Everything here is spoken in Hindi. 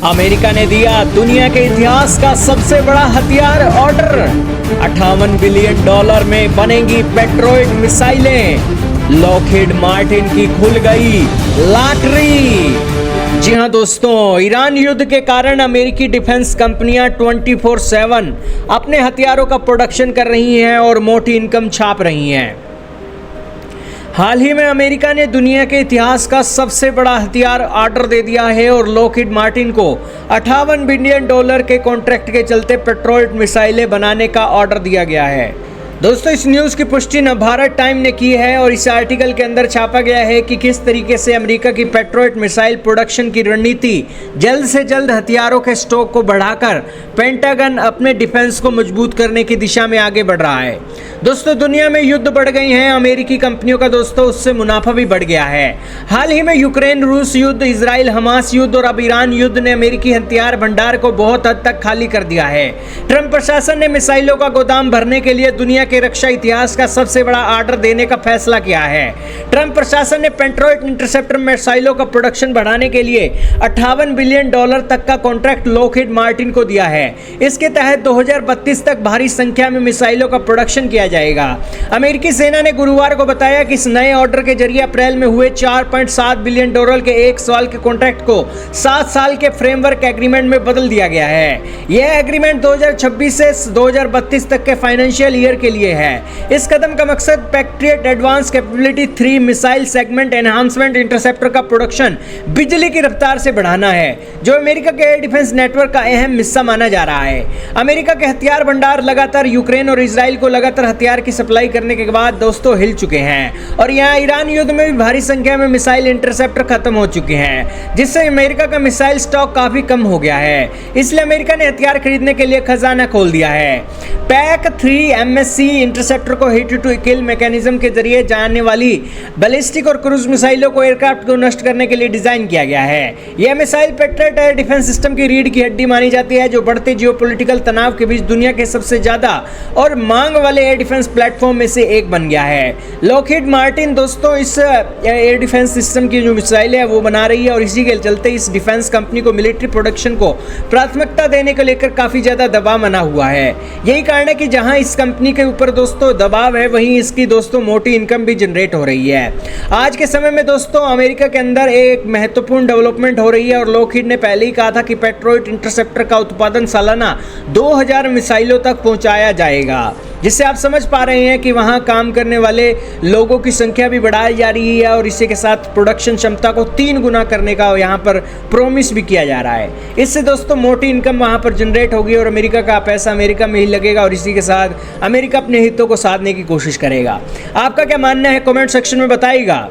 अमेरिका ने दिया दुनिया के इतिहास का सबसे बड़ा हथियार ऑर्डर। 58 बिलियन डॉलर में बनेंगी पेट्रोइट मिसाइलें। लॉकहीड मार्टिन की खुल गई लॉटरी। जी हां दोस्तों, ईरान युद्ध के कारण अमेरिकी डिफेंस कंपनियां 24/7 अपने हथियारों का प्रोडक्शन कर रही हैं और मोटी इनकम छाप रही हैं। हाल ही में अमेरिका ने दुनिया के इतिहास का सबसे बड़ा हथियार ऑर्डर दे दिया है और लॉकहीड मार्टिन को 58 बिलियन डॉलर के कॉन्ट्रैक्ट के चलते पेट्रोइट मिसाइलें बनाने का ऑर्डर दिया गया है। दोस्तों, इस न्यूज़ की पुष्टि नवभारत टाइम ने की है और इस आर्टिकल के अंदर छापा गया है कि किस तरीके से अमेरिका की पेट्रोइट मिसाइल प्रोडक्शन की रणनीति जल्द से जल्द हथियारों के स्टॉक को बढ़ाकर पेंटागन अपने डिफेंस को मजबूत करने की दिशा में आगे बढ़ रहा है। दोस्तों, दुनिया में युद्ध बढ़ गई हैं, अमेरिकी कंपनियों का दोस्तों उससे मुनाफा भी बढ़ गया है। हाल ही में यूक्रेन रूस युद्ध, इजराइल हमास युद्ध और अब ईरान युद्ध ने अमेरिकी हथियार भंडार को बहुत हद तक खाली कर दिया है। ट्रंप प्रशासन ने मिसाइलों का गोदाम भरने के लिए दुनिया के रक्षा इतिहास का सबसे बड़ा ऑर्डर देने का फैसला किया है। ट्रंप प्रशासन ने पेट्रोइट इंटरसेप्टर मिसाइलों का प्रोडक्शन बढ़ाने के लिए 58 बिलियन डॉलर तक का कॉन्ट्रैक्ट लॉकहीड मार्टिन को दिया है। इसके तहत 2032 तक भारी संख्या में मिसाइलों का प्रोडक्शन किया जाएगा। अमेरिकी सेना ने गुरुवार को बताया कि इस नए ऑर्डर के जरिए अप्रैल में हुए 4.7 बिलियन डॉलर के 1 साल के कॉन्ट्रैक्ट को 7 साल के फ्रेमवर्क एग्रीमेंट में बदल दिया गया है। यह एग्रीमेंट 2026 से 2032 तक के फाइनेंशियल ईयर के लिए है। इस कदम का मकसद patriot advance capability 3 missile segment enhancement interceptor का प्रोडक्शन बिजली की रफ्तार से बढ़ाना है, जो अमेरिका के एयर डिफेंस नेटवर्क का अहम हिस्सा माना जा रहा है। अमेरिका के हथियार भंडार लगातार यूक्रेन और इजराइल को लगातार हथियार की सप्लाई करने के बाद दोस्तों हिल चुके हैं और यहाँ ईरान युद्ध में भी भारी संख्या में मिसाइल इंटरसेप्टर खत्म हो चुके हैं, जिससे अमेरिका का मिसाइल स्टॉक काफी कम हो गया है। इसलिए अमेरिका ने हथियार खरीदने के लिए खजाना खोल दिया है। पैक 3 MSC इंटरसेप्टर को हिट टू किल मैकेनिज्म के जरिए जाने वाली बैलिस्टिक और क्रूज मिसाइलों को एयरक्राफ्ट को नष्ट करने के लिए डिजाइन किया गया है। यह missile patriot air defence system की रीढ़ की हड्डी मानी जाती है, जो बढ़ते जियोपॉलिटिकल तनाव के बीच दुनिया के सबसे ज्यादा और मांग वाले एयर डिफेंस प्लेटफॉर्म में से एक बन गया है। लॉकहीड मार्टिन दोस्तों इस एयर डिफेंस सिस्टम की जो मिसाइल है वो बना रही है और इसी के चलते इस डिफेंस कंपनी को मिलिट्री प्रोडक्शन को प्राथमिकता देने को लेकर काफी ज्यादा दबाव बना हुआ है। यही कारण है कि जहां इस कंपनी के ऊपर दोस्तों दबाव है, वहीं इसकी दोस्तों मोटी इनकम भी जनरेट हो रही है। आज के समय में दोस्तों अमेरिका के अंदर एक महत्वपूर्ण डेवलपमेंट हो रही है और लॉकहीड ने पहले ही कहा था कि पेट्रोइट इंटरसेप्टर का उत्पादन सालाना 2000 मिसाइलों तक पहुंचाया जाएगा, जिससे आप समझ पा रहे हैं कि वहां काम करने वाले लोगों की संख्या भी बढ़ाई जा रही है और इसी के साथ प्रोडक्शन क्षमता को 3 गुना करने का यहां पर प्रॉमिस भी किया जा रहा है। इससे दोस्तों मोटी इनकम वहां पर जनरेट होगी और अमेरिका का पैसा अमेरिका में ही लगेगा और इसी के साथ अमेरिका अपने हितों को साधने की कोशिश करेगा। आपका क्या मानना है, कमेंट सेक्शन में बताइएगा।